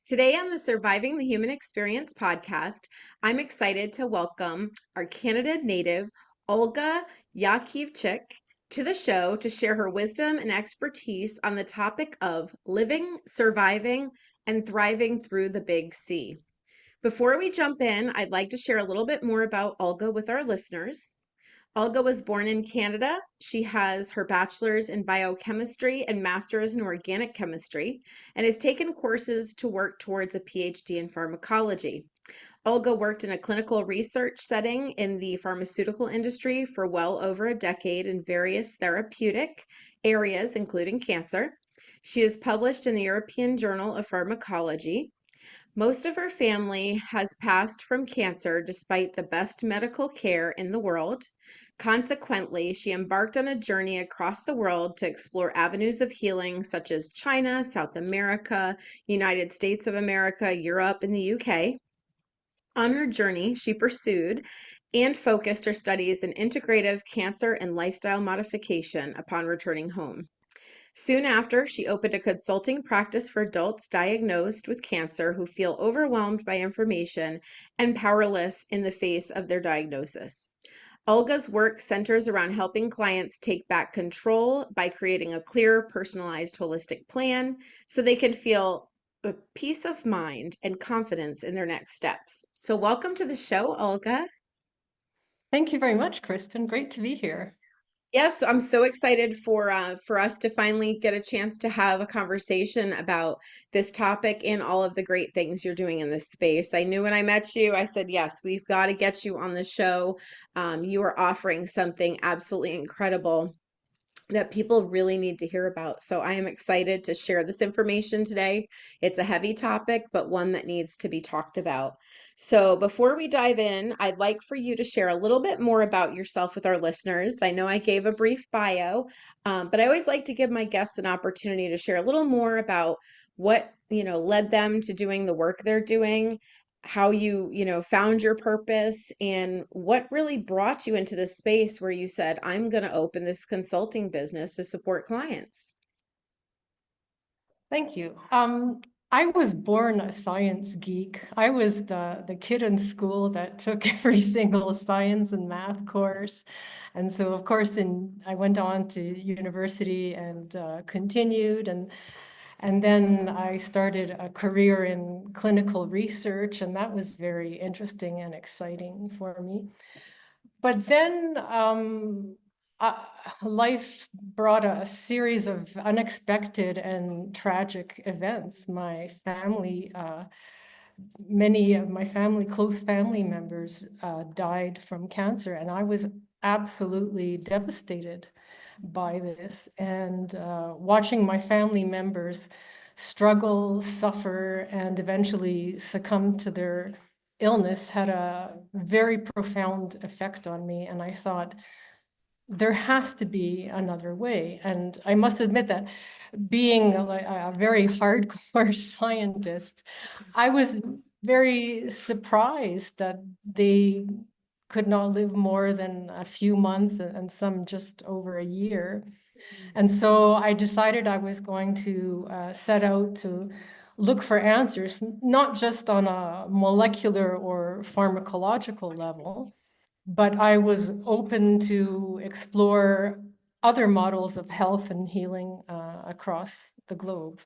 Today on the Surviving the Human Experience podcast, I'm excited to welcome our Canada native, Olga Jakiwczyk, to the show to share her wisdom and expertise on the topic of living, surviving, and thriving through the big C. Before we jump in, I'd like to share a little bit more about Olga with our listeners. Olga was born in Canada. She has her bachelor's in biochemistry and master's in organic chemistry and has taken courses to work towards a PhD in pharmacology. Olga worked in a clinical research setting in the pharmaceutical industry for well over a decade in various therapeutic areas, including cancer. She is published in the European Journal of Pharmacology. Most of her family has passed from cancer despite the best medical care in the world. Consequently, she embarked on a journey across the world to explore avenues of healing such as China, South America, United States of America, Europe, and the UK. On her journey, she pursued and focused her studies in integrative cancer and lifestyle modification upon returning home. Soon after, she opened a consulting practice for adults diagnosed with cancer who feel overwhelmed by information and powerless in the face of their diagnosis. Olga's work centers around helping clients take back control by creating a clear, personalized, holistic plan so they can feel a peace of mind and confidence in their next steps. So, welcome to the show, Olga. Thank you very much, Kristen. Great to be here. Yes, I'm so excited for us to finally get a chance to have a conversation about this topic and all of the great things you're doing in this space. I knew when I met you, I said, yes, we've got to get you on the show. You are offering something absolutely incredible that people really need to hear about. So I am excited to share this information today. It's a heavy topic, but one that needs to be talked about. So before we dive in, I'd like for you to share a little bit more about yourself with our listeners. I know I gave a brief bio, but I always like to give my guests an opportunity to share a little more about what, led them to doing the work they're doing, how you found your purpose and what really brought you into this space where you said, I'm going to open this consulting business to support clients. Thank you. I was born a science geek. I was the kid in school that took every single science and math course. And so, of course, I went on to university and continued. And then I started a career in clinical research, and that was very interesting and exciting for me. But then uh, life brought a series of unexpected and tragic events. Many of my family, close family members, died from cancer, and I was absolutely devastated by this. And watching my family members struggle, suffer, and eventually succumb to their illness had a very profound effect on me. And I thought, there has to be another way. And I must admit that being a very hardcore scientist, I was very surprised that they could not live more than a few months and some just over a year. And so I decided I was going to set out to look for answers, not just on a molecular or pharmacological level, but I was open to explore other models of health and healing across the globe.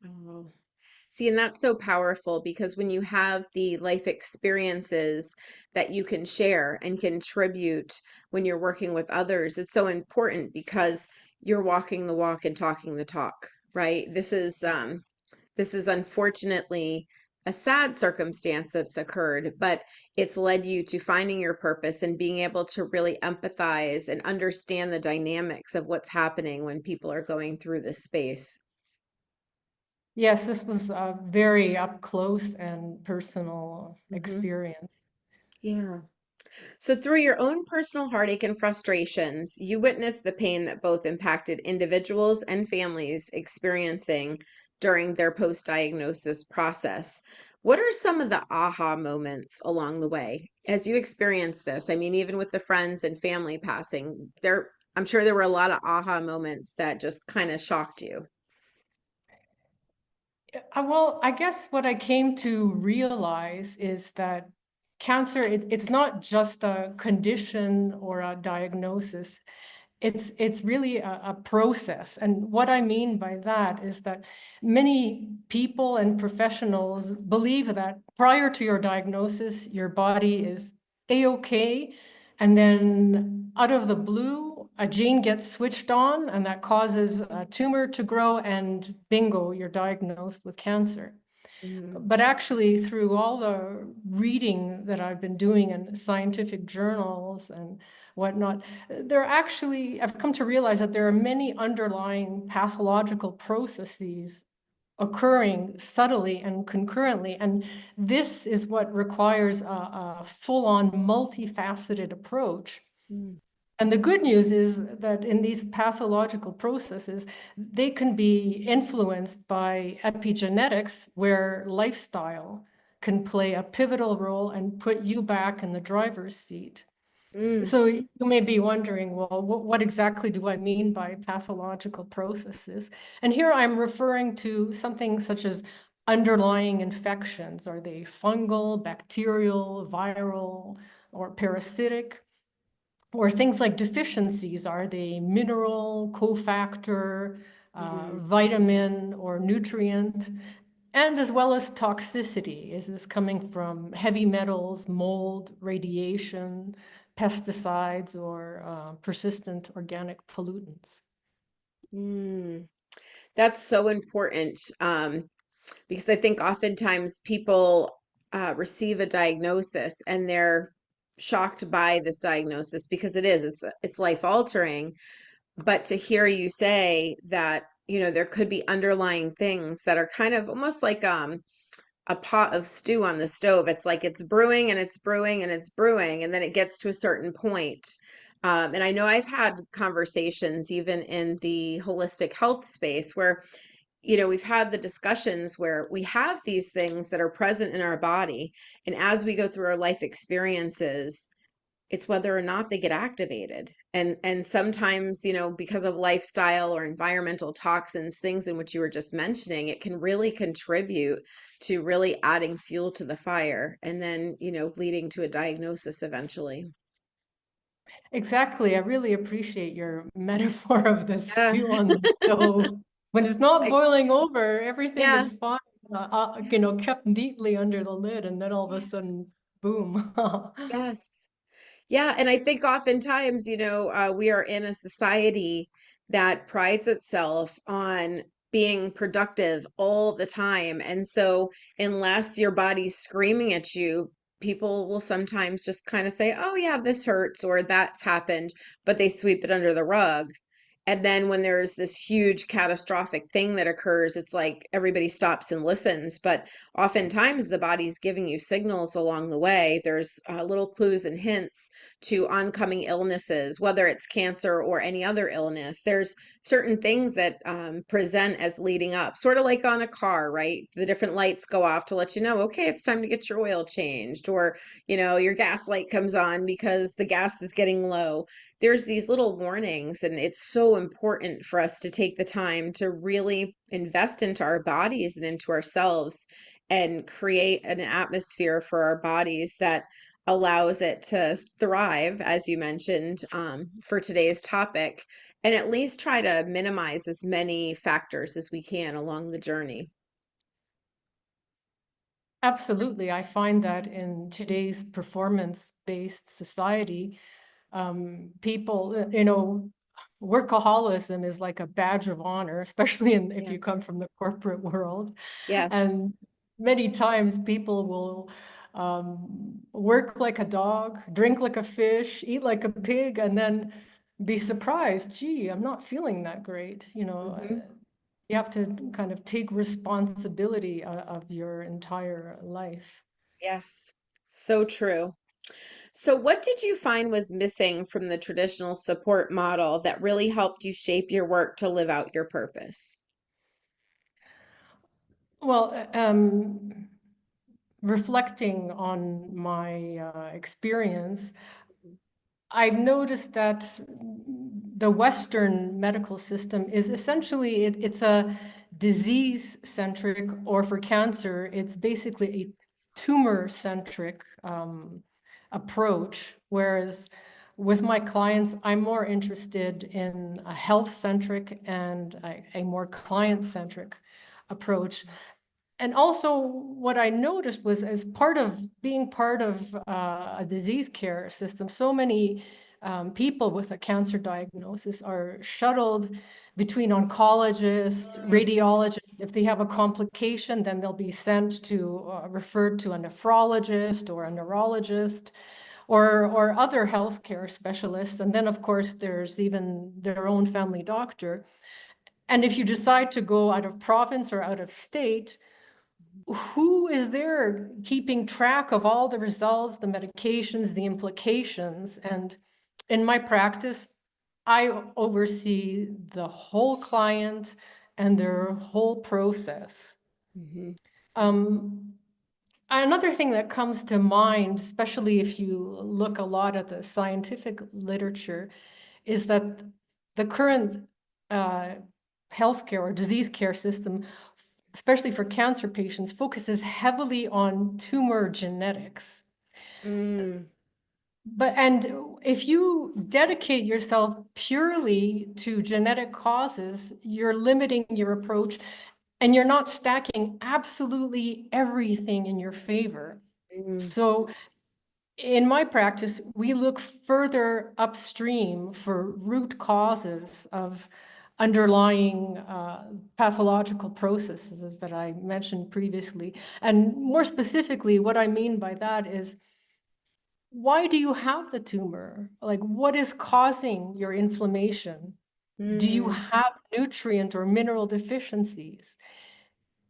Oh. See, and that's so powerful because when you have the life experiences that you can share and contribute when you're working with others, it's so important because you're walking the walk and talking the talk, right? This is unfortunately a sad circumstance that's occurred, but it's led you to finding your purpose and being able to really empathize and understand the dynamics of what's happening when people are going through this space. Yes, this was a very up close and personal Hmm. experience. Yeah. So, through your own personal heartache and frustrations, you witnessed the pain that both impacted individuals and families experiencing during their post-diagnosis process. What are some of the aha moments along the way as you experienced this? I mean, even with the friends and family passing, I'm sure there were a lot of aha moments that just kind of shocked you. Well, I guess what I came to realize is that cancer, it's not just a condition or a diagnosis. It's really a process. And what I mean by that is that many people and professionals believe that prior to your diagnosis, your body is a-okay. And then out of the blue, a gene gets switched on and that causes a tumor to grow, and bingo, you're diagnosed with cancer. Mm, But actually, through all the reading that I've been doing in scientific journals and whatnot, I've come to realize that there are many underlying pathological processes occurring subtly and concurrently. And this is what requires a full-on multifaceted approach. mm, And the good news is that in these pathological processes, they can be influenced by epigenetics, where lifestyle can play a pivotal role and put you back in the driver's seat. mm, So you may be wondering, well, what exactly do I mean by pathological processes? And here I'm referring to something such as underlying infections. Are they fungal, bacterial, viral, or parasitic? Or things like deficiencies, are they mineral, cofactor, mm, vitamin, or nutrient? And as well as toxicity. Is this coming from heavy metals, mold, radiation, pesticides, or persistent organic pollutants? mm. That's so important, because I think oftentimes people receive a diagnosis and they're shocked by this diagnosis because it's life altering. But to hear you say that, there could be underlying things that are kind of almost like a pot of stew on the stove. It's like it's brewing and it's brewing and it's brewing, and then it gets to a certain point. And I know I've had conversations even in the holistic health space where, we've had the discussions where we have these things that are present in our body. And as we go through our life experiences, it's whether or not they get activated. And sometimes, because of lifestyle or environmental toxins, things in which you were just mentioning, it can really contribute to really adding fuel to the fire and then, leading to a diagnosis eventually. Exactly. I really appreciate your metaphor of the Yeah. stew on the stove. When it's not Like, boiling over, everything yeah. is fine, kept neatly under the lid, and then all of a sudden, boom. Yes. Yeah, and I think oftentimes, we are in a society that prides itself on being productive all the time. And so, unless your body's screaming at you, people will sometimes just kind of say, oh, yeah, this hurts or that's happened, but they sweep it under the rug. And then when there's this huge catastrophic thing that occurs, it's like everybody stops and listens. But oftentimes the body's giving you signals along the way. There's little clues and hints to oncoming illnesses, whether it's cancer or any other illness. There's certain things that present as leading up, sort of like on a car, right? The different lights go off to let you know, okay, it's time to get your oil changed, or, your gas light comes on because the gas is getting low. There's these little warnings, and it's so important for us to take the time to really invest into our bodies and into ourselves and create an atmosphere for our bodies that allows it to thrive, as you mentioned, for today's topic, and at least try to minimize as many factors as we can along the journey. Absolutely. I find that in today's performance-based society, people, workaholism is like a badge of honor, especially if you come Yes. from the corporate world. Yes. And many times people will work like a dog, drink like a fish, eat like a pig, and then be surprised, gee, I'm not feeling that great. Hmm. You have to kind of take responsibility of your entire life. Yes. So true. So, what did you find was missing from the traditional support model that really helped you shape your work to live out your purpose? Well, reflecting on my experience, I've noticed that the Western medical system is essentially it's a disease centric, or for cancer, it's basically a tumor centric approach. Whereas with my clients, I'm more interested in a health centric and a more client centric approach. And also, what I noticed was, as part of being part of a disease care system, so many people with a cancer diagnosis are shuttled between oncologists, radiologists. If they have a complication, then they'll be sent to, referred to a nephrologist or a neurologist, or other healthcare specialists. And then, of course, there's even their own family doctor. And if you decide to go out of province or out of state, who is there keeping track of all the results, the medications, the implications? And in my practice, I oversee the whole client and their whole process. Mhm. Um, Another thing that comes to mind, especially if you look a lot at the scientific literature, is that the current uh, healthcare or disease care system, especially for cancer patients, focuses heavily on tumor genetics. Mm, And if you dedicate yourself purely to genetic causes, you're limiting your approach, and you're not stacking absolutely everything in your favor. mm, So in my practice, we look further upstream for root causes of underlying pathological processes that I mentioned previously. And more specifically, what I mean by that is, why do you have the tumor? Like, what is causing your inflammation? Do you mm, have nutrient or mineral deficiencies?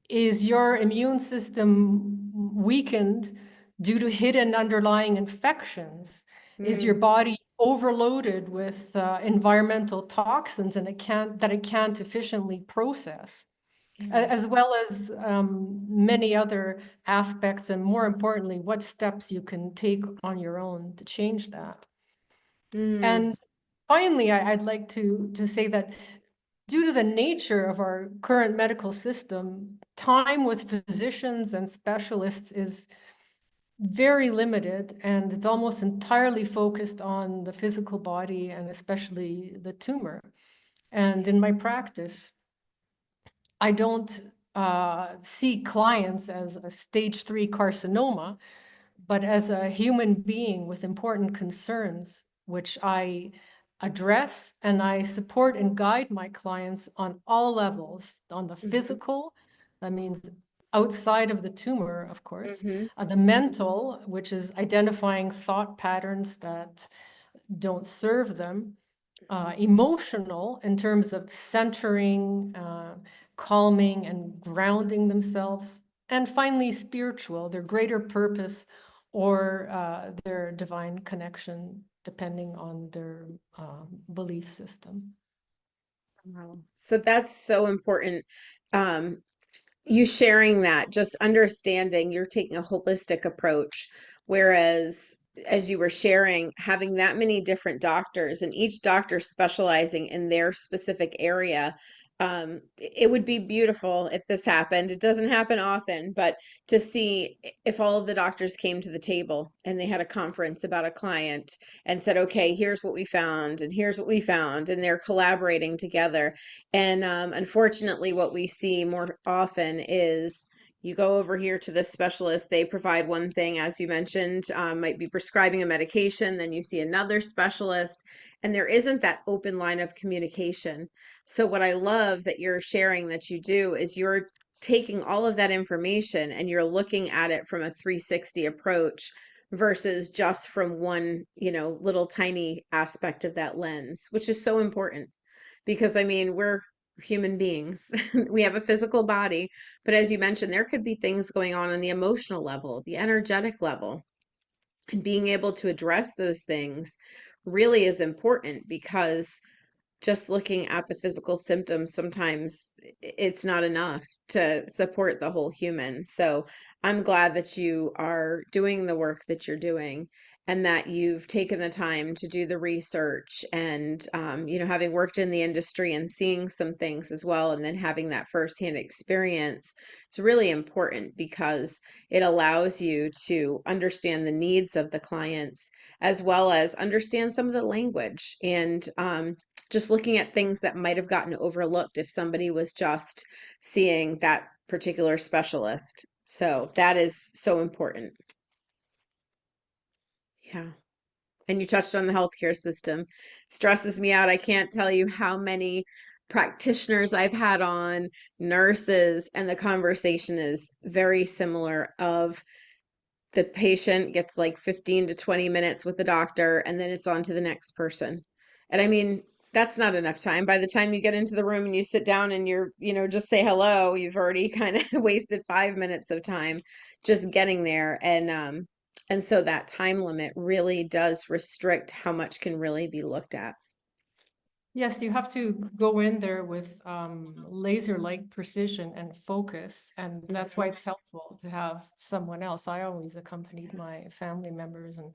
Is your immune system weakened due to hidden underlying infections? Is your mm, body overloaded with environmental toxins and it can't efficiently process? yeah. As well as many other aspects, and more importantly, what steps you can take on your own to change that. Mm, And finally, I'd like to say that due to the nature of our current medical system, time with physicians and specialists is very limited, and it's almost entirely focused on the physical body and especially the tumor. And in my practice, I don't see clients as a stage 3 carcinoma, but as a human being with important concerns, which I address, and I support and guide my clients on all levels, on the mhm, physical, that means outside of the tumor, of course, mhm, the mental, which is identifying thought patterns that don't serve them, emotional in terms of centering, calming, and grounding themselves, and finally spiritual, their greater purpose or their divine connection, depending on their belief system. wow. So that's so important. Um, you sharing that, just understanding you're taking a holistic approach, whereas as you were sharing, having that many different doctors and each doctor specializing in their specific area, it would be beautiful if this happened. It doesn't happen often, but to see if all of the doctors came to the table and they had a conference about a client and said, okay, here's what we found and here's what we found, and they're collaborating together. And unfortunately, what we see more often is you go over here to the specialist, they provide one thing, as you mentioned, might be prescribing a medication, then you see another specialist, and there isn't that open line of communication. So, what I love that you're sharing that you do is you're taking all of that information and you're looking at it from a 360 approach versus just from one, little tiny aspect of that lens, which is so important because I mean, we're human beings. We have a physical body, but as you mentioned, there could be things going on the emotional level, the energetic level, and being able to address those things really is important because just looking at the physical symptoms sometimes it's not enough to support the whole human. So I'm glad that you are doing the work that you're doing. and that you've taken the time to do the research and, having worked in the industry and seeing some things as well, and then having that firsthand experience, it's really important because it allows you to understand the needs of the clients as well as understand some of the language and just looking at things that might have gotten overlooked if somebody was just seeing that particular specialist. So that is so important. Yeah. And you touched on the healthcare system. Stresses me out. I can't tell you how many practitioners I've had on, nurses, and the conversation is very similar of the patient gets like 15 to 20 minutes with the doctor and then it's on to the next person. And I mean, that's not enough time. By the time you get into the room and you sit down and just say hello, you've already kind of wasted 5 minutes of time just getting there. And so that time limit really does restrict how much can really be looked at. Yes, you have to go in there with laser-like precision and focus, and that's why Mhm. it's helpful to have someone else. I always accompanied my family members, and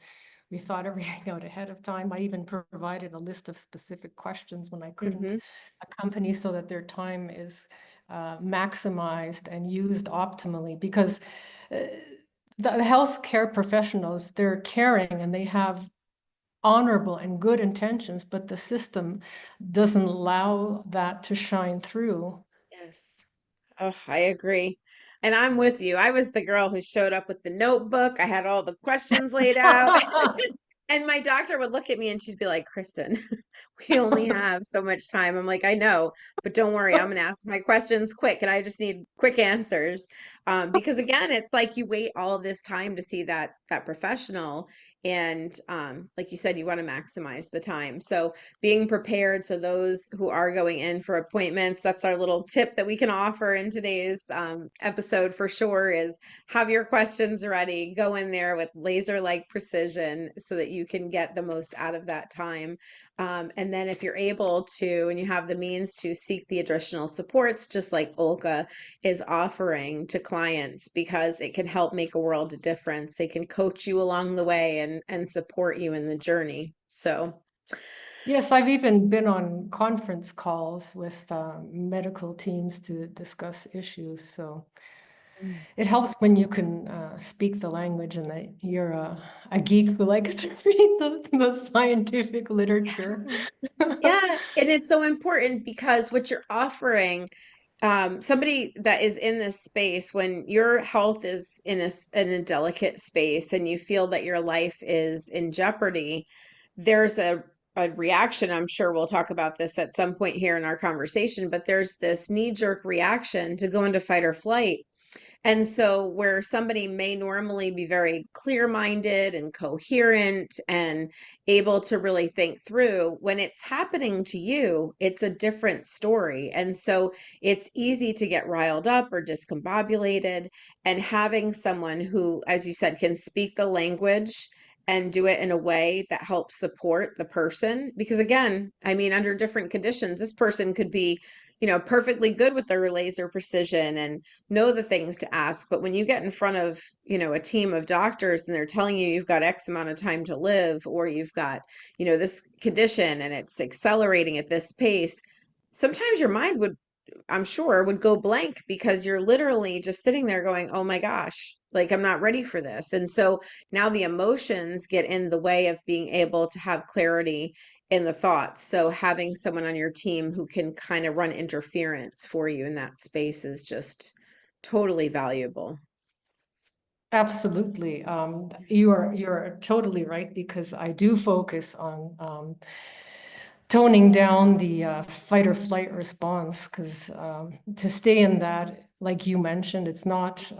we thought everything out ahead of time. I even provided a list of specific questions when I couldn't Mhm. accompany so that their time is maximized and used optimally because uh, the healthcare professionals, they're caring and they have honorable and good intentions, but the system doesn't allow that to shine through. Yes. Oh, I agree. And I'm with you. I was the girl who showed up with the notebook. I had all the questions laid out. And my doctor would look at me and she'd be like, Kristen, we only have so much time. I'm like, I know, but don't worry, I'm gonna ask my questions quick and I just need quick answers. Because again, it's like you wait all of this time to see that professional. And like you said, you want to maximize the time. So being prepared, so those who are going in for appointments, that's our little tip that we can offer in today's episode for sure is have your questions ready, go in there with laser-like precision so that you can get the most out of that time. And then if you're able to, and you have the means to seek the additional supports, just like Olga is offering to clients, because it can help make a world of difference. They can coach you along the way and support you in the journey. So, Yes, I've even been on conference calls with medical teams to discuss issues. So mm. it helps when you can speak the language and that you're a geek who likes to read the scientific literature. Yeah, and it's so important because what you're offering, somebody that is in this space, when your health is in a delicate space and you feel that your life is in jeopardy, there's a reaction. I'm sure we'll talk about this at some point here in our conversation, but there's this knee-jerk reaction to go into fight or flight. And so, where somebody may normally be very clear minded and coherent and able to really think through, when it's happening to you, it's a different story. And so, it's easy to get riled up or discombobulated. And having someone who, as you said, can speak the language and do it in a way that helps support the person. Because, again, I mean, under different conditions, this person could be perfectly good with their laser precision and know the things to ask. But when you get in front of, a team of doctors and they're telling you you've got X amount of time to live, or you've got, this condition and it's accelerating at this pace, sometimes your mind would, I'm sure, would go blank because you're literally just sitting there going, oh my gosh, like I'm not ready for this. And so now the emotions get in the way of being able to have clarity in the thoughts. So having someone on your team who can kind of run interference for you in that space is just totally valuable. Absolutely. You're totally right because I do focus on toning down the fight or flight response because to stay in that, like you mentioned, it's not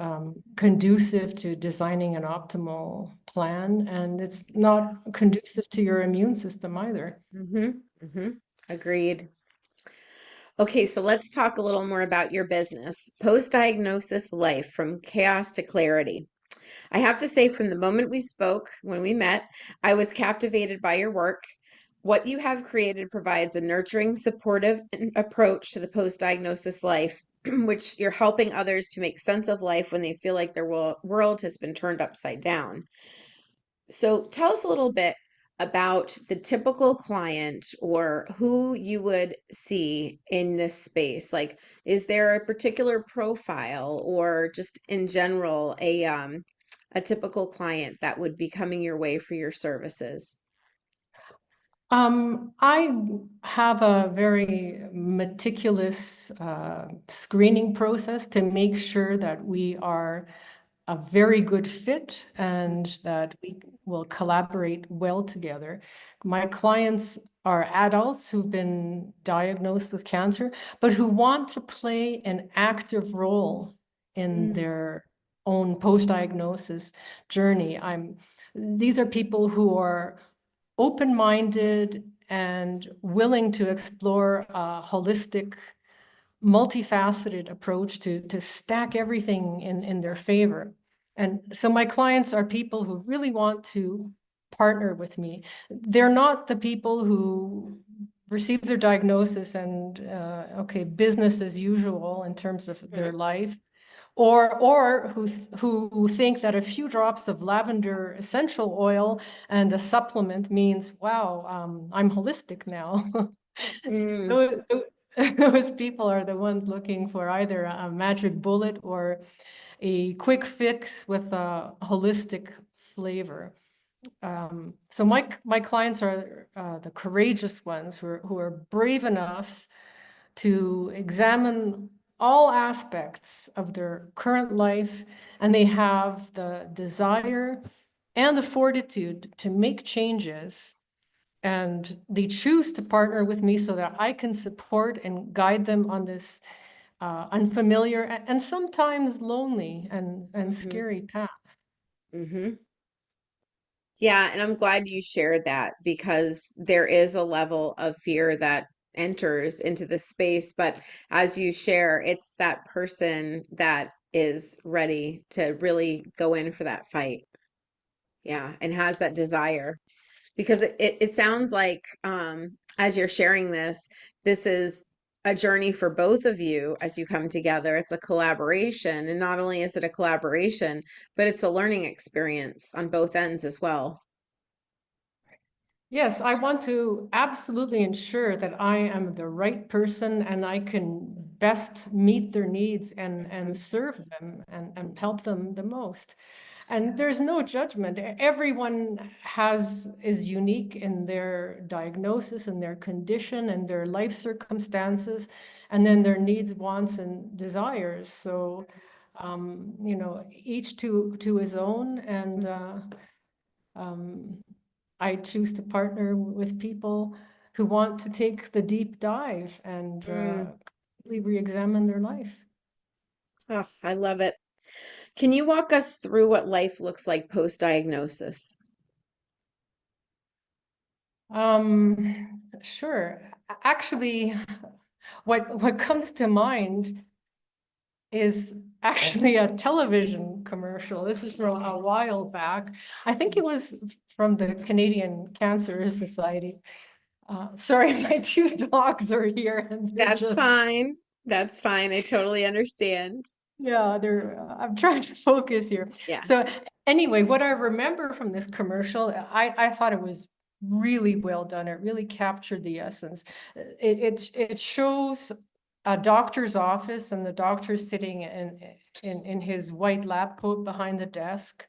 conducive to designing an optimal plan, and it's not conducive to your immune system either. Mm-hmm. Mm-hmm. Agreed. Okay, so let's talk a little more about your business. Post-diagnosis life from chaos to clarity. I have to say, from the moment we spoke, when we met, I was captivated by your work. What you have created provides a nurturing, supportive approach to the post-diagnosis life, which you're helping others to make sense of life when they feel like their world has been turned upside down. So tell us a little bit about the typical client or who you would see in this space. Like, is there a particular profile or just in general a typical client that would be coming your way for your services? I have a very meticulous screening process to make sure that we are a very good fit and that we will collaborate well together. My clients are adults who've been diagnosed with cancer, but who want to play an active role in Mm, their own post-diagnosis journey. These are people who are open-minded and willing to explore a holistic, multifaceted approach to stack everything in their favor. And so my clients are people who really want to partner with me. They're not the people who receive their diagnosis and okay, business as usual in terms of their mhm, life, or who think that a few drops of lavender essential oil and a supplement means, wow, I'm holistic now. mm, Those, those people are the ones looking for either a magic bullet or a quick fix with a holistic flavor. So my clients are the courageous ones who are brave enough to examine all aspects of their current life, and they have the desire and the fortitude to make changes. And they choose to partner with me so that I can support and guide them on this unfamiliar and sometimes lonely and mhm, scary path. mhm. Yeah, and I'm glad you shared that because there is a level of fear that enters into the space. But as you share, it's that person that is ready to really go in for that fight. Yeah, and has that desire. Because it sounds like as you're sharing this, this is a journey for both of you as you come together. It's a collaboration. And not only is it a collaboration, but it's a learning experience on both ends as well. Yes, I want to absolutely ensure that I am the right person and I can best meet their needs and serve them and help them the most. And there's no judgment. Everyone is unique in their diagnosis and their condition and their life circumstances, and then their needs, wants, and desires. So, each to his own. And um, I choose to partner with people who want to take the deep dive and Mm. completely re-examine their life. Oh, I love it. Can you walk us through what life looks like post-diagnosis? Sure. Actually, what comes to mind is actually a television commercial. This is from a while back. I think it was from the Canadian Cancer Society. Sorry, my two dogs are here and they're That's just, fine. That's fine. I totally understand. yeah, I'm trying to focus here. Yeah. So anyway, what I remember from this commercial, I thought it was really well done. It really captured the essence. It shows a doctor's office and the doctor sitting in his white lab coat behind the desk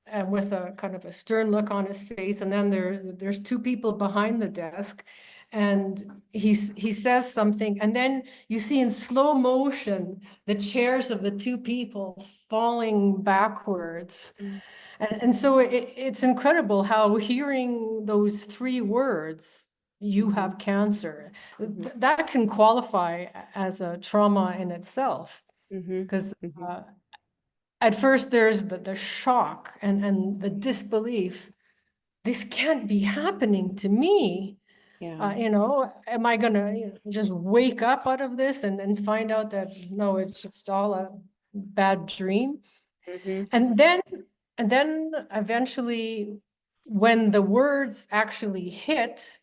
and with a kind of a stern look on his face. And then there's two people behind the desk, and he says something, and then you see in slow motion the chairs of the two people falling backwards. Mm, And so it's incredible how hearing those three words, "you mhm, have cancer," mhm, that can qualify as a trauma in itself. mhm, Because mhm. at first there's the shock and the disbelief. This can't be happening to me. Yeah. Am I gonna just wake up out of this and find out that no, it's just all a bad dream? Mhm, And then and then eventually, when the words actually hit,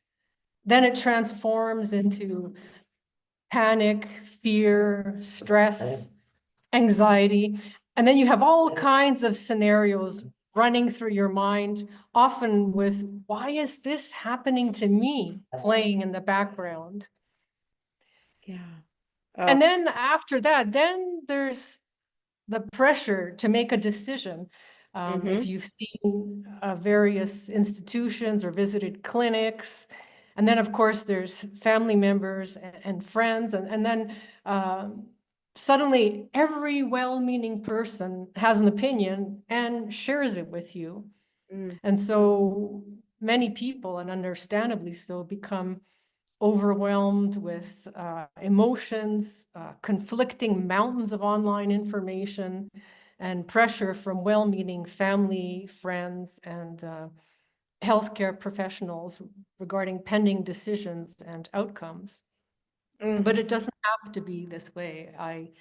then it transforms into panic, fear, stress, anxiety. And then you have all kinds of scenarios running through your mind, often with, why is this happening to me, playing in the background. Yeah. And Oh. then after that, then there's the pressure to make a decision. If Mm-hmm. you've seen various institutions or visited clinics, and then of course there's family members and friends, and then suddenly every well-meaning person has an opinion and shares it with you. Mm. And so many people, and understandably so, become overwhelmed with emotions, conflicting mountains of online information, and pressure from well-meaning family, friends, and healthcare professionals regarding pending decisions and outcomes. Mm. But it doesn't have to be this way. I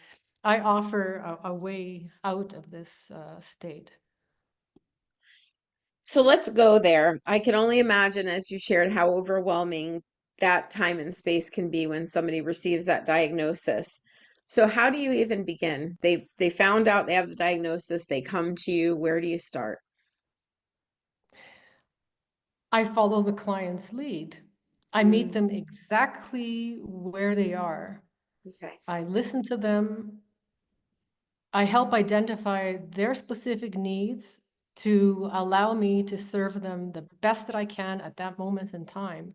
offer a way out of this state. So let's go there. I can only imagine, as you shared, how overwhelming that time and space can be when somebody receives that diagnosis. So how do you even begin? They found out they have the diagnosis, they come to you. Where do you start? I follow the client's lead. I meet Mm. them exactly where they are. Okay. I listen to them. I help identify their specific needs to allow me to serve them the best that I can at that moment in time.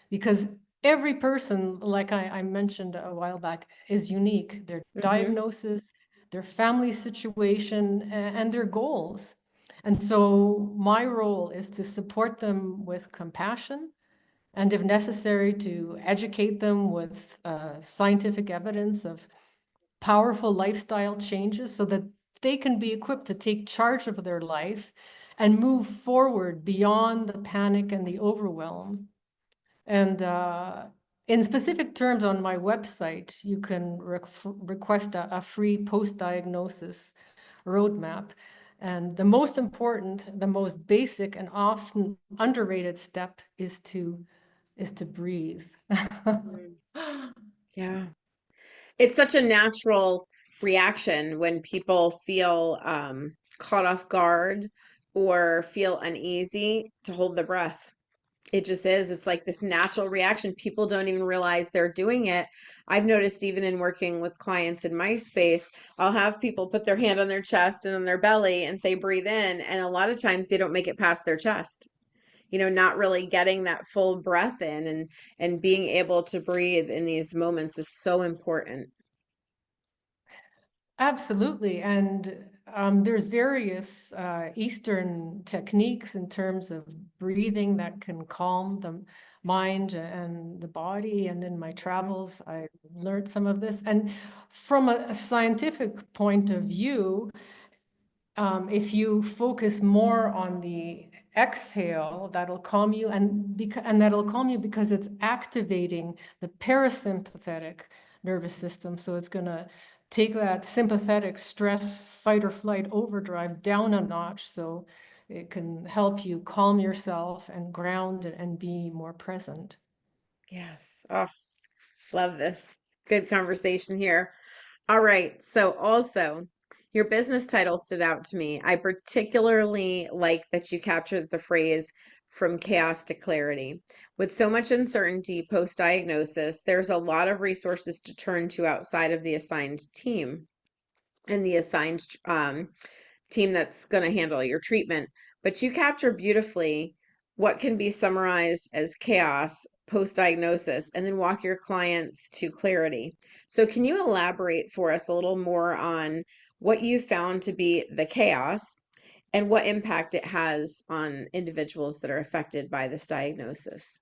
Because every person, like I mentioned a while back, is unique. Their Mm-hmm. diagnosis, their family situation, and their goals. And so my role is to support them with compassion, and if necessary, to educate them with scientific evidence of powerful lifestyle changes so that they can be equipped to take charge of their life and move forward beyond the panic and the overwhelm. And in specific terms, on my website, you can request a free post-diagnosis roadmap. And the most important, the most basic and often underrated step is to breathe. Mm. Yeah. It's such a natural reaction when people feel caught off guard or feel uneasy to hold the breath. It just is. It's like this natural reaction. People don't even realize they're doing it. I've noticed even in working with clients in my space, I'll have people put their hand on their chest and on their belly and say, breathe in. And a lot of times they don't make it past their chest, not really getting that full breath in, and being able to breathe in these moments is so important. Absolutely. And there's various Eastern techniques in terms of breathing that can calm the mind and the body. And in my Mhm. travels, I learned some of this. And from a scientific point of view, if you focus more on the exhale, that'll calm you, and that'll calm you because it's activating the parasympathetic nervous system. So it's going to take that sympathetic stress, fight or flight overdrive down a notch, so it can help you calm yourself and ground and be more present. Yes. Oh, love this. Good conversation here. All right. So also, your business title stood out to me. I particularly like that you captured the phrase from chaos to clarity. With so much uncertainty post-diagnosis, there's a lot of resources to turn to outside of the assigned team and the assigned team that's going to handle your treatment. But you capture beautifully what can be summarized as chaos post diagnosis and then walk your clients to clarity. So, can you elaborate for us a little more on what you found to be the chaos and what impact it has on individuals that are affected by this diagnosis?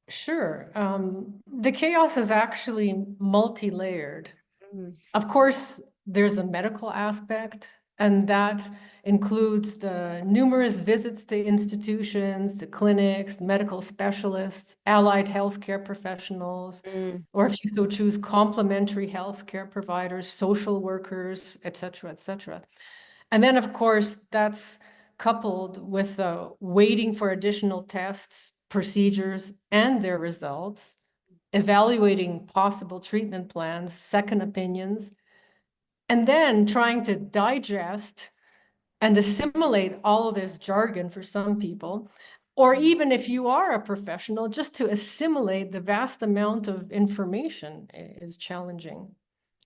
Sure. The chaos is actually multi-layered. Mm. Of course, there's a medical aspect, and that includes the numerous visits to institutions, to clinics, medical specialists, allied healthcare professionals, Mm. or if you so choose, complementary healthcare providers, social workers, et cetera, et cetera. And then, of course, that's coupled with waiting for additional tests, procedures, and their results, evaluating possible treatment plans, second opinions, and then trying to digest and assimilate all of this jargon for some people, or even if you are a professional, just to assimilate the vast amount of information is challenging.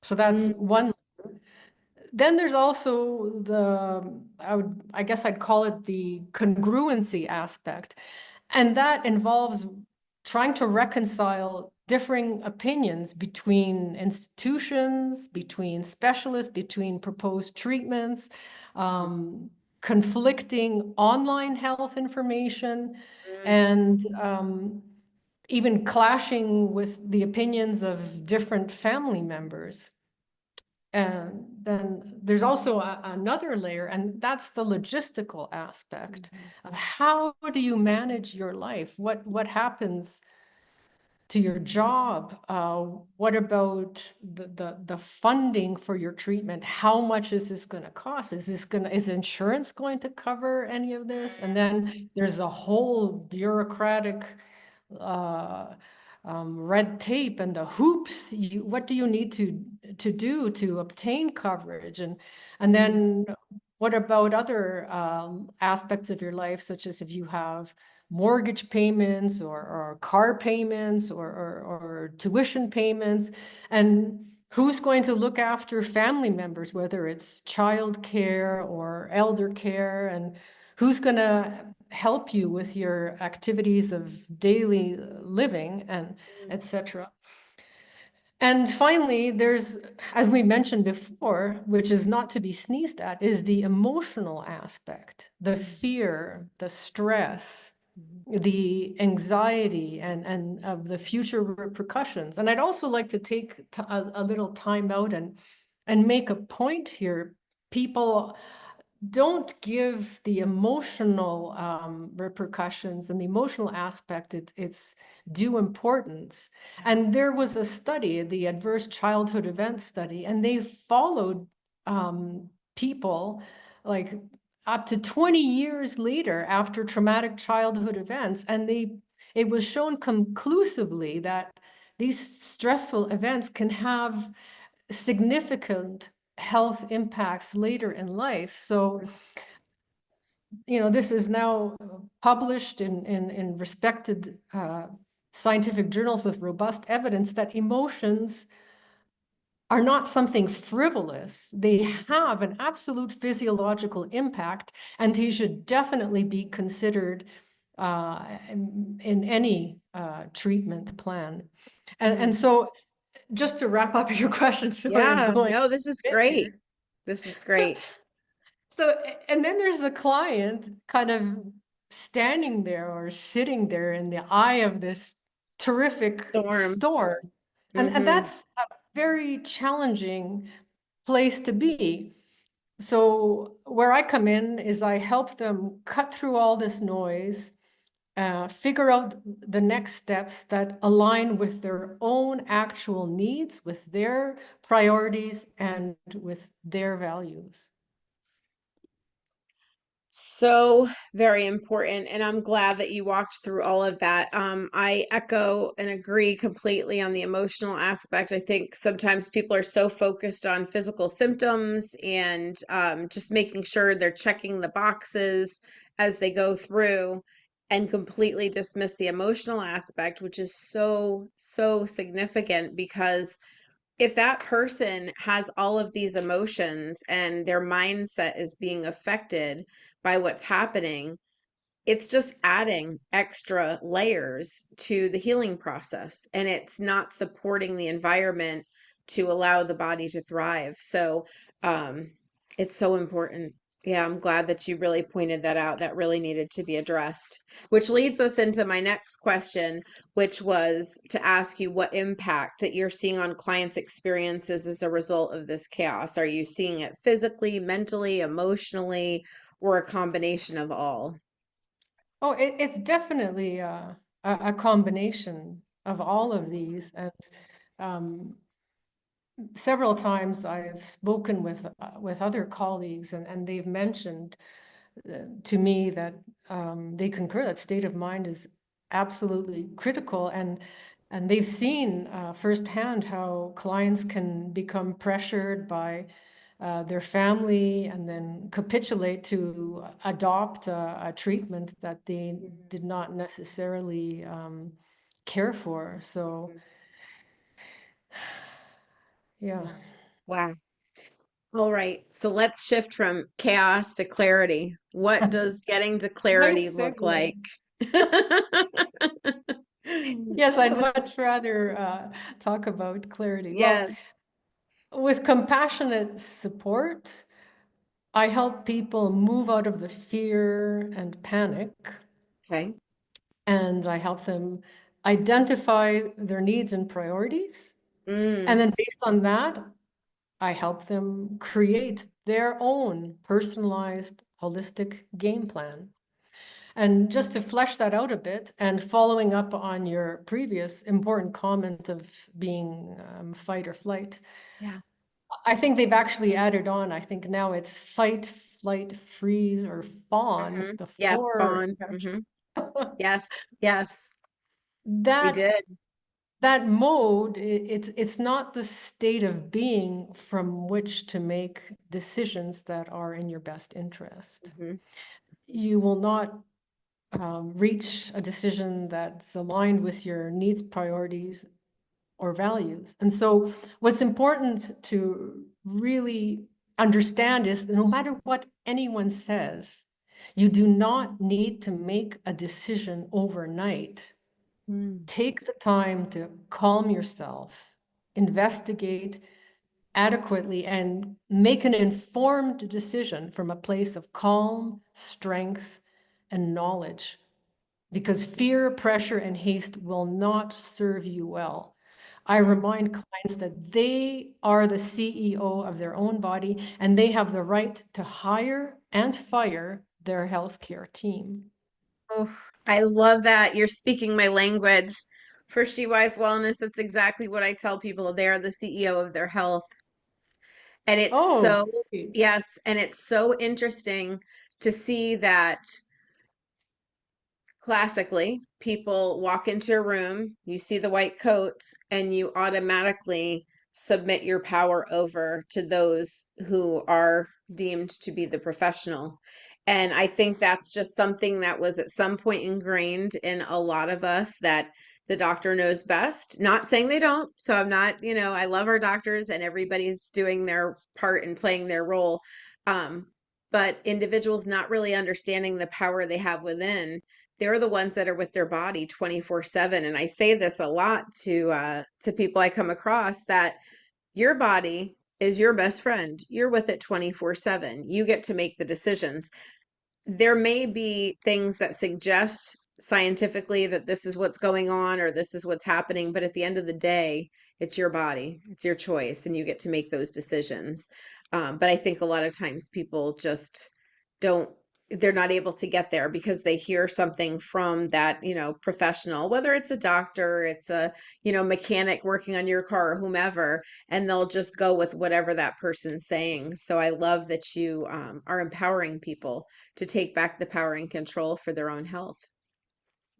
So that's Mm, one. Then there's also I guess I'd call it the congruency aspect. And that involves trying to reconcile differing opinions between institutions, between specialists, between proposed treatments, conflicting online health information, mm, and even clashing with the opinions of different family members. And then there's also another layer, and that's the logistical aspect mhm, of how do you manage your life? What happens to your job? What about the funding for your treatment? How much is this going to cost? Is insurance going to cover any of this? And then there's a whole bureaucratic uh, red tape and the hoops. What do you need to do to obtain coverage? And mm, then what about other aspects of your life, such as if you have mortgage payments or car payments or tuition payments, and who's going to look after family members, whether it's child care or elder care, and who's going to help you with your activities of daily living, and mm, etc. And finally, there's, as we mentioned before, which is not to be sneezed at, is the emotional aspect, the fear, the stress, mhm. the anxiety, and of the future repercussions. And I'd also like to take a little time out and make a point here. People don't give the emotional repercussions and the emotional aspect its due importance. And there was a study, the Adverse Childhood Event Study, and they followed people like up to 20 years later after traumatic childhood events, and it was shown conclusively that these stressful events can have significant health impacts later in life. So, this is now published in respected scientific journals with robust evidence that emotions are not something frivolous. They have an absolute physiological impact, and they should definitely be considered in any treatment plan. And Mm. so, just to wrap up your question, sorry, I'm Yeah, going no, this is a bit great. here. This is great. So, and then there's the client kind of standing there or sitting there in the eye of this terrific Storm. storm. And Mm-hmm. that's a very challenging place to be. So, where I come in is I help them cut through all this noise, figure out the next steps that align with their own actual needs, with their priorities, and with their values. So very important. And I'm glad that you walked through all of that. I echo and agree completely on the emotional aspect. I think sometimes people are so focused on physical symptoms and just making sure they're checking the boxes as they go through and completely dismiss the emotional aspect, which is so, so significant because if that person has all of these emotions and their mindset is being affected by what's happening, it's just adding extra layers to the healing process and it's not supporting the environment to allow the body to thrive. So, it's so important. Yeah, I'm glad that you really pointed that out. That really needed to be addressed. Which leads us into my next question, which was to ask you what impact that you're seeing on clients' experiences as a result of this chaos. Are you seeing it physically, mentally, emotionally, or a combination of all? Oh, it's definitely a combination of all of these. And um, several times I've spoken with other colleagues, and they've mentioned to me that they concur that state of mind is absolutely critical, and they've seen firsthand how clients can become pressured by their family and then capitulate to adopt a treatment that they did not necessarily care for. So, Mhm. yeah. Yeah. Wow. All right. So let's shift from chaos to clarity. What does getting to clarity Nice look segue. like? Yes, I'd much rather talk about clarity. Well, Yes. with compassionate support, I help people move out of the fear and panic, Okay. and I help them identify their needs and priorities. And Mm. then based on that, I help them create their own personalized, holistic game plan. And just to flesh that out a bit, and following up on your previous important comment of being fight or flight, Yeah. I think they've actually added on, I think now it's fight, flight, freeze, or fawn, the Yes, four. Fawn. Yes. Yes, they That did. that mode, it's not the state of being from which to make decisions that are in your best interest. Hmm. You will not reach a decision that's aligned with your needs, priorities, or values. And so, what's important to really understand is that no matter what anyone says, you do not need to make a decision overnight. Mm. Take the time to calm yourself, investigate adequately, and make an informed decision from a place of calm, strength, and knowledge. Because fear, pressure, and haste will not serve you well. I Mm. remind clients that they are the CEO of their own body and they have the right to hire and fire their healthcare team. Oh, I love that. You're speaking my language. For She Wise Wellness, that's exactly what I tell people. They are the CEO of their health. And it's Oh, so, great. yes, and it's so interesting to see that classically, people walk into a room, you see the white coats, and you automatically submit your power over to those who are deemed to be the professional. And I think that's just something that was at some point ingrained in a lot of us that the doctor knows best. Not saying they don't. So I'm not, I love our doctors and everybody's doing their part and playing their role. Um, but individuals not really understanding the power they have within, they're the ones that are with their body 24/7. And I say this a lot to people I come across, that your body is your best friend. You're with it 24/7. You get to make the decisions. There may be things that suggest scientifically that this is what's going on or this is what's happening, but at the end of the day, it's your body, it's your choice, and you get to make those decisions. But I think a lot of times people just don't, they're not able to get there because they hear something from that, professional, whether it's a doctor, it's a, mechanic working on your car or whomever, and they'll just go with whatever that person's saying. So I love that you are empowering people to take back the power and control for their own health.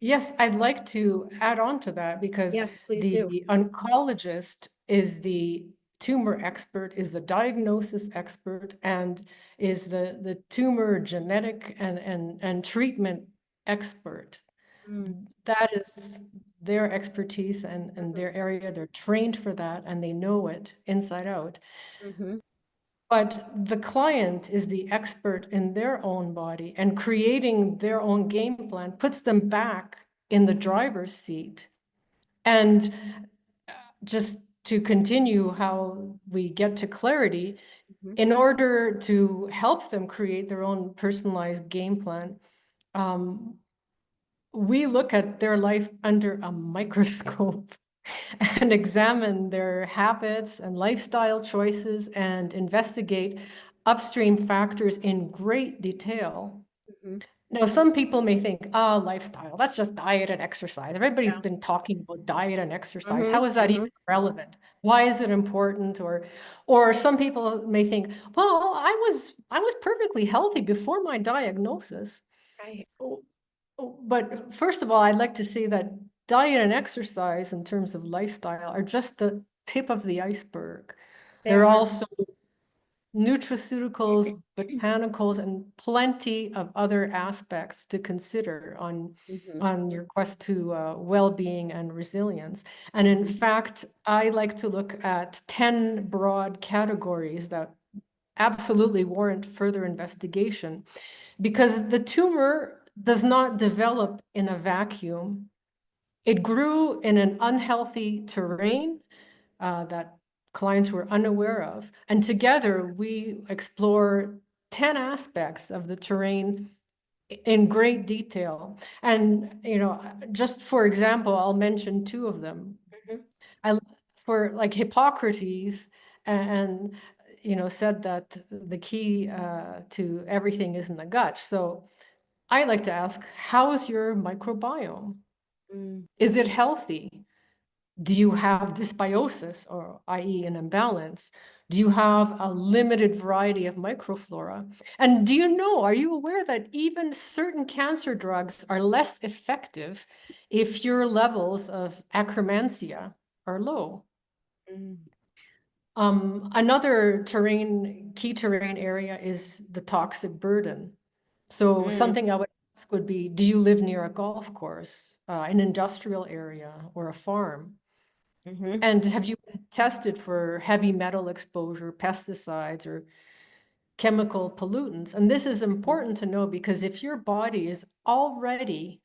Yes, I'd like to add on to that because Yes, please do. the oncologist is the tumor expert, is the diagnosis expert, and is the tumor genetic and treatment expert. Mm. That is their expertise and Mhm. their area. They're trained for that and they know it inside out. Mhm. But the client is the expert in their own body, and creating their own game plan puts them back in the driver's seat. And just to continue how we get to clarity, Mhm. in order to help them create their own personalized game plan, um, we look at their life under a microscope and examine their habits and lifestyle choices and investigate upstream factors in great detail. Mhm. Now, some people may think, lifestyle, that's just diet and exercise. Everybody's Yeah. been talking about diet and exercise. Mhm. How is that even Mhm. relevant? Why is it important? Or some people may think, well, I was perfectly healthy before my diagnosis. Right. But first of all, I'd like to say that diet and exercise in terms of lifestyle are just the tip of the iceberg. They They're are. also nutraceuticals, botanicals, and plenty of other aspects to consider Hmm. on your quest to well-being and resilience. And in fact, I like to look at 10 broad categories that absolutely warrant further investigation because the tumor does not develop in a vacuum. It grew in an unhealthy terrain that clients were unaware of. And together we explore 10 aspects of the terrain in great detail. And, just for example, I'll mention two of them. Hmm. I, for like Hippocrates and, said that the key to everything is in the gut. So I like to ask, how is your microbiome? Mm. Is it healthy? Do you have dysbiosis, or i.e. an imbalance? Do you have a limited variety of microflora? And are you aware that even certain cancer drugs are less effective if your levels of Akkermansia are low? Mm. Another key terrain area is the toxic burden. So Mm. something I would ask would be, do you live near a golf course, an industrial area, or a farm? Hmm. And have you been tested for heavy metal exposure, pesticides, or chemical pollutants? And this is important to know because if your body is already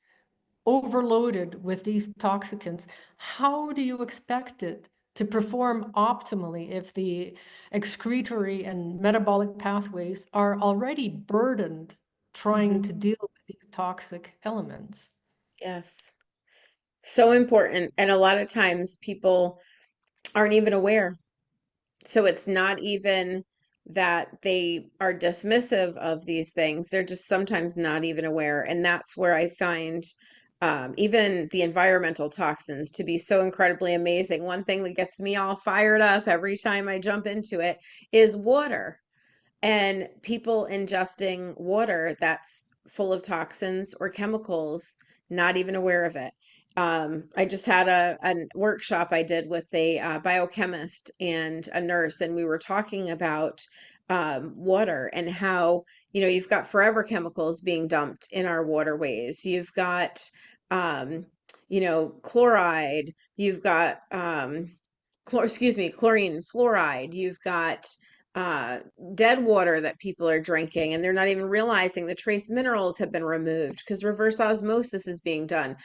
overloaded with these toxicants, how do you expect it to perform optimally if the excretory and metabolic pathways are already burdened trying Hmm. to deal with these toxic elements? Yes. So important. And a lot of times people aren't even aware. So it's not even that they are dismissive of these things. They're just sometimes not even aware. And that's where I find even the environmental toxins to be so incredibly amazing. One thing that gets me all fired up every time I jump into it is water, and people ingesting water that's full of toxins or chemicals, not even aware of it. I just had a workshop I did with a biochemist and a nurse, and we were talking about water and how, you've got forever chemicals being dumped in our waterways. You've got, um, chloride. You've got, chlorine, fluoride. You've got uh, dead water that people are drinking, and they're not even realizing the trace minerals have been removed because reverse osmosis is being done.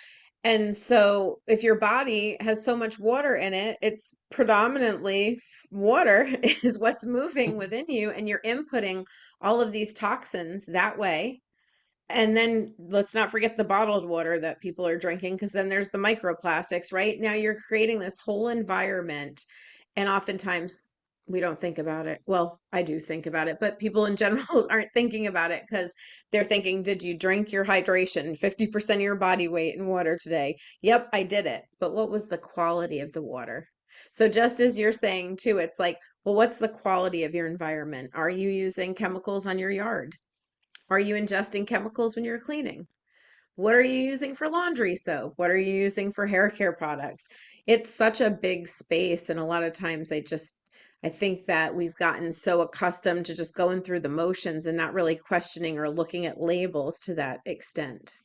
And so, if your body has so much water in it, it's predominantly water is what's moving within you, and you're inputting all of these toxins that way. And then let's not forget the bottled water that people are drinking, because then there's the microplastics, right? Now you're creating this whole environment, and oftentimes we don't think about it. Well, I do think about it, but people in general aren't thinking about it because they're thinking, did you drink your hydration? 50% of your body weight in water today. Yep, I did it. But what was the quality of the water? So just as you're saying too, it's like, well, what's the quality of your environment? Are you using chemicals on your yard? Are you ingesting chemicals when you're cleaning? What are you using for laundry soap? What are you using for hair care products? It's such a big space, and a lot of times I think that we've gotten so accustomed to just going through the motions and not really questioning or looking at labels to that extent.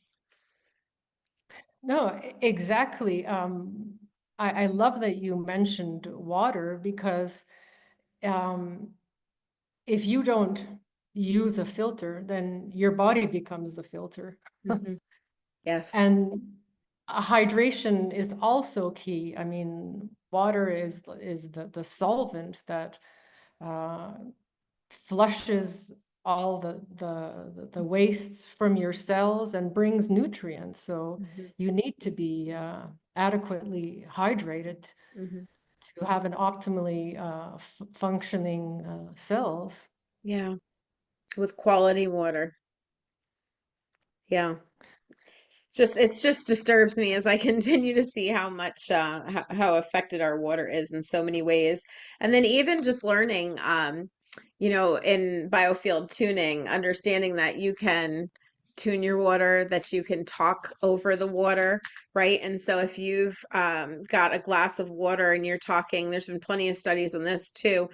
No, exactly. I love that you mentioned water because um, if you don't use a filter, then your body becomes the filter. Hmm. Yes. And hydration is also key. I mean, water is the solvent that uh, flushes all the wastes from your cells and brings nutrients. So Hmm. you need to be adequately hydrated Hmm. to have an optimally functioning cells. Yeah, with quality water. Yeah. It just disturbs me as I continue to see how much how affected our water is in so many ways. And then even just learning in biofield tuning, understanding that you can tune your water, that you can talk over the water, right? And so if you've got a glass of water and you're talking, there's been plenty of studies on this too.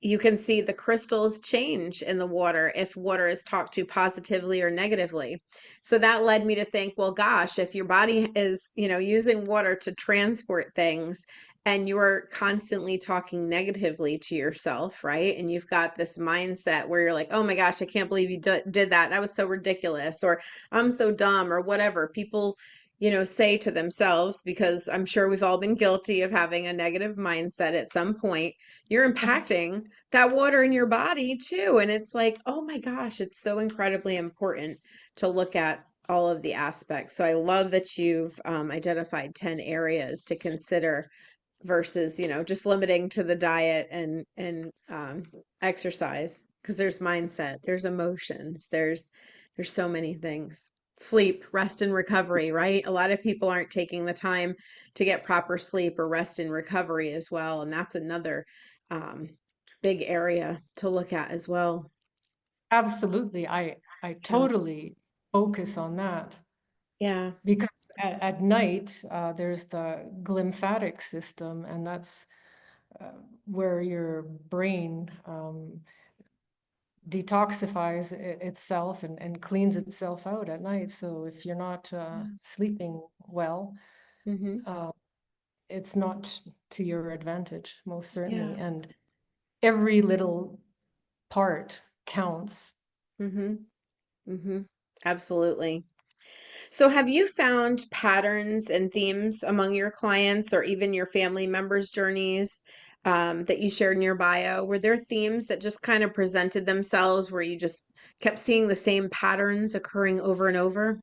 you can see the crystals change in the water if water is talked to positively or negatively. So that led me to think, well, gosh, if your body is, using water to transport things and you're constantly talking negatively to yourself, right? And you've got this mindset where you're like, oh my gosh, I can't believe you did that. That was so ridiculous, or I'm so dumb, or whatever people, say to themselves, because I'm sure we've all been guilty of having a negative mindset at some point. You're impacting that water in your body too. And it's like, oh my gosh, it's so incredibly important to look at all of the aspects. So I love that you've identified 10 areas to consider versus, just limiting to the diet and exercise, because there's mindset, there's emotions, there's so many things. Sleep, rest and recovery, right? A lot of people aren't taking the time to get proper sleep or rest and recovery as well, and that's another um, big area to look at as well. Absolutely. I Yeah. totally focus on that Yeah. because at night, there's the glymphatic system, and that's uh, where your brain detoxifies itself and cleans itself out at night. So if you're not sleeping well, Mm-hmm. uh, it's not to your advantage, most certainly. Yeah. And every little part counts. Mm-hmm. Mm-hmm. Absolutely. So, have you found patterns and themes among your clients or even your family members' journeys that you shared in your bio? Were there themes that just kind of presented themselves where you just kept seeing the same patterns occurring over and over?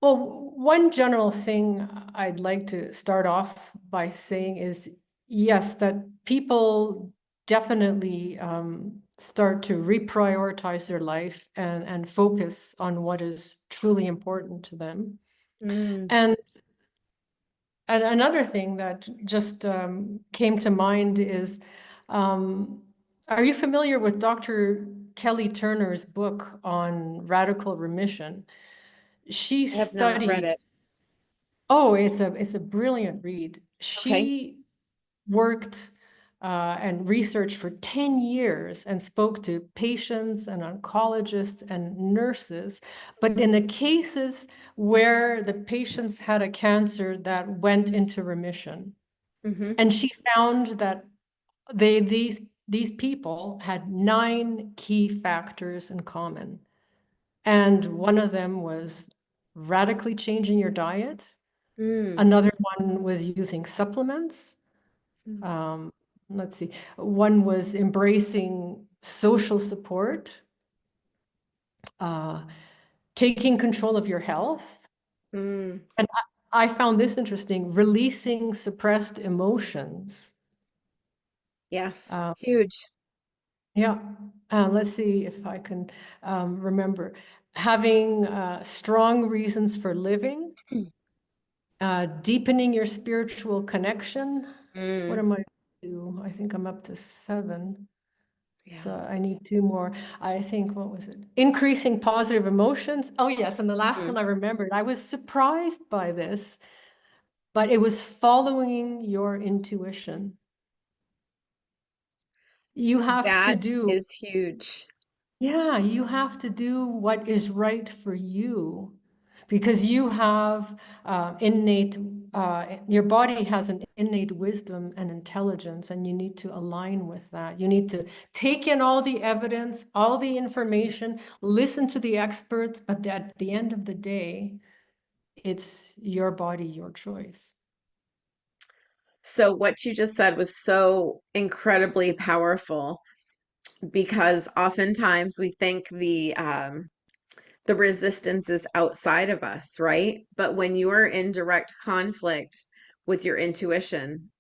Well, one general thing I'd like to start off by saying is yes, that people definitely start to reprioritize their life and focus on what is truly important to them. Mm, And another thing that just came to mind is, um, are you familiar with Dr. Kelly Turner's book on radical remission? She I have not read studied, it. oh, it's a brilliant read. Okay. She worked and researched for 10 years and spoke to patients and oncologists and nurses. But in the cases where the patients had a cancer that went into remission, Mm-hmm. and she found that these people had 9 key factors in common. And one of them was radically changing your diet. Mm. Another one was using supplements. Mm. Um, let's see. One was embracing social support, uh, taking control of your health. Mm. And I found this interesting, releasing suppressed emotions. Yes. Uh, Huge. yeah. Let's see if I can remember. Having strong reasons for living, deepening your spiritual connection. What Mm. am I up to? I think I'm up to 7. So Yeah. I need 2 more. I think, what was it? Increasing positive emotions. Oh, yes. And the last Mm. one I remembered, I was surprised by this, but it was following your intuition. You have to That do, is huge. yeah, you have to do what is right for you because you have your body has an innate wisdom and intelligence, and you need to align with that. You need to take in all the evidence, all the information, listen to the experts, but at the end of the day, it's your body, your choice. So, what you just said was so incredibly powerful, because oftentimes we think the resistance is outside of us, right? But when you're in direct conflict with your intuition,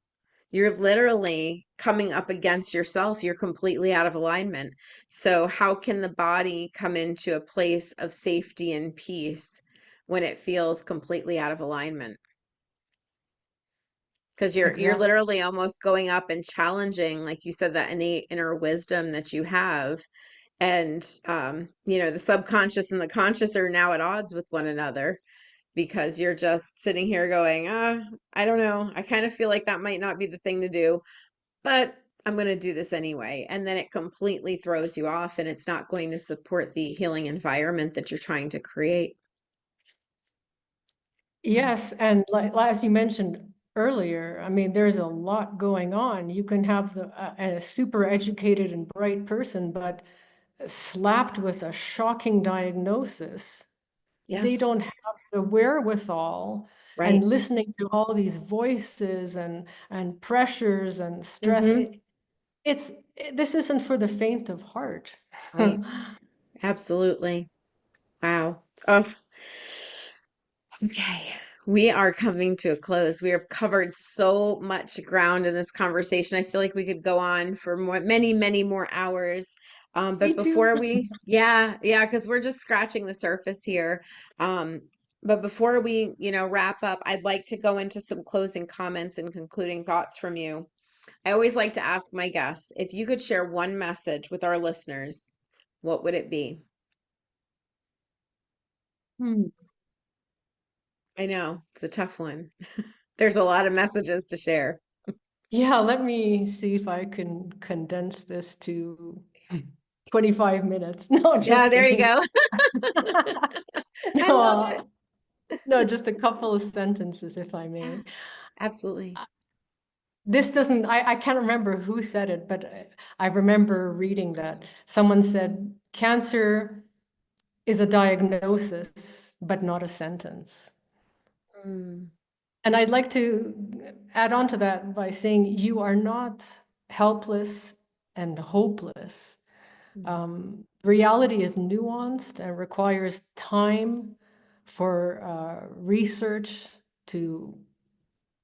you're literally coming up against yourself. You're completely out of alignment. So how can the body come into a place of safety and peace when it feels completely out of alignment? Because you're Exactly. literally almost going up and challenging, like you said, that innate inner wisdom that you have. And the subconscious and the conscious are now at odds with one another, because you're just sitting here going, I don't know, I kind of feel like that might not be the thing to do. but I'm going to do this anyway. And then it completely throws you off and it's not going to support the healing environment that you're trying to create. Yes, and as you mentioned earlier, I mean, there's a lot going on. You can have a super educated and bright person, but slapped with a shocking diagnosis. They Yes. don't have the wherewithal, and Right. listening to all these voices and pressures and stress. Mm-hmm. This isn't for the faint of heart. Right. Absolutely. Wow. Oh, okay. We are coming to a close. We have covered so much ground in this conversation. I feel like we could go on for many, many more hours. But Me too. before yeah, because we're just scratching the surface here. Um, but before we, wrap up, I'd like to go into some closing comments and concluding thoughts from you. I always like to ask my guests, if you could share one message with our listeners, what would it be? Hmm. I know it's a tough one. There's a lot of messages to share. Yeah, let me see if I can condense this to 25 minutes. No, Yeah, just there you kidding. go. I No, love it. no, just a couple of sentences, if I Yeah, may. absolutely. This doesn't, I can't remember who said it, but I remember reading that someone said cancer is a diagnosis, but not a sentence. Mm, And I'd like to add on to that by saying you are not helpless and hopeless. mm, Reality is nuanced and requires time for research to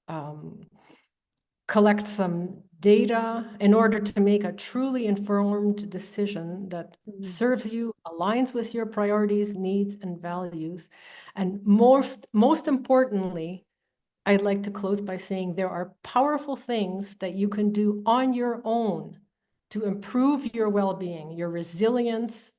um, collect some data in order to make a truly informed decision that mm, serves you, aligns with your priorities, needs, and values. And most importantly, I'd like to close by saying there are powerful things that you can do on your own to improve your well-being, your resilience,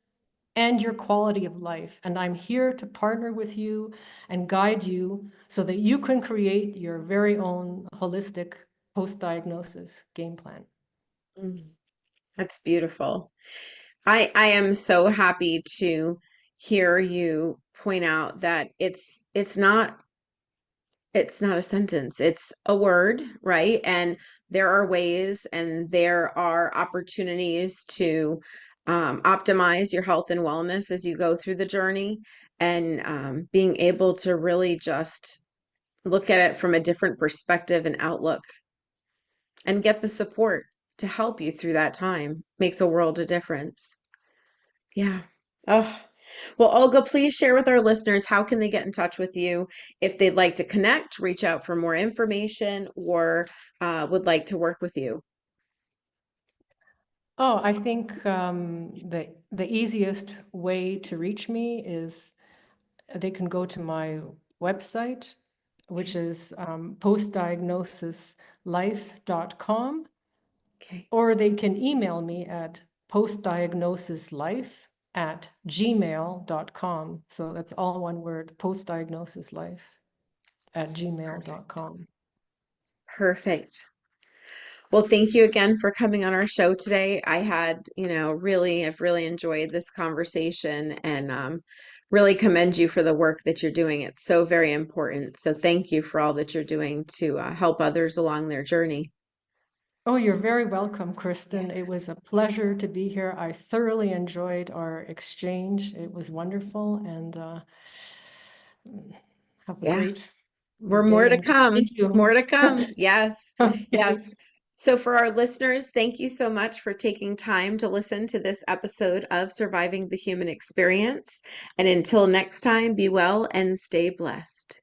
and your quality of life. And I'm here to partner with you and guide you so that you can create your very own holistic post-diagnosis game plan. mm. That's beautiful. I am so happy to hear you point out that it's not a sentence, it's a word, right? And there are ways and there are opportunities to optimize your health and wellness as you go through the journey and being able to really just look at it from a different perspective and outlook and get the support to help you through that time makes a world of difference. Yeah. Oh, well, Olga, please share with our listeners how can they get in touch with you if they'd like to connect, reach out for more information, or would like to work with you. Oh, I think the easiest way to reach me is they can go to my website, which Okay. is postdiagnosislife.com, Okay. or they can email me at postdiagnosislife@gmail.com. So that's all one word, postdiagnosislife@gmail.com. Perfect. Perfect. Well, thank you again for coming on our show today. I've really enjoyed this conversation and really commend you for the work that you're doing. It's so very important. So thank you for all that you're doing to help others along their journey. Oh, you're very welcome, Kristen. Yes. It was a pleasure to be here. I thoroughly enjoyed our exchange. It was wonderful, and have a Yeah. great We're more day. to And come. thank you. More to come. Yes. Okay. Yes. So, for our listeners, thank you so much for taking time to listen to this episode of Surviving the Human Experience. And until next time, be well and stay blessed.